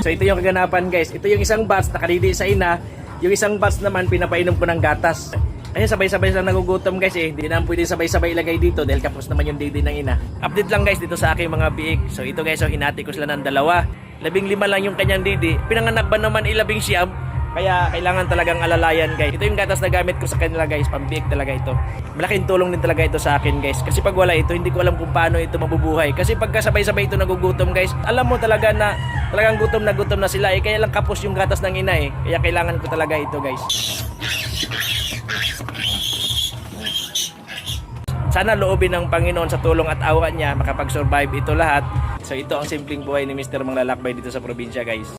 So ito yung kaganapan guys. Ito yung isang batch nakalidi sa ina. Yung isang batch naman pinapainom ko ng gatas. Kasi sabay-sabay lang nagugutom guys eh. Hindi naman pwede sabay-sabay ilagay dito dahil kapos naman yung didi ng ina. Update lang guys dito sa aking mga biik. So ito guys, so hinati ko sila ng dalawa. 15 lang yung kanyang didi. Pinanganak ba naman 19? Kaya kailangan talagang alalayan guys. Ito yung gatas na gamit ko sa kanila guys. Pambiik talaga ito. Malaking tulong din talaga ito sa akin guys. Kasi pag wala ito, hindi ko alam kung paano ito mabubuhay. Kasi pagka sabay-sabay ito nagugutom guys, alam mo talaga na talagang gutom na sila eh. Kaya lang kapos yung gatas ng ina eh. Kaya kailangan ko talaga ito guys. Sana loobin ng Panginoon sa tulong at awa niya makapag-survive ito lahat. So ito ang simpleng buhay ni Mr. Manglalakbay dito sa probinsya guys.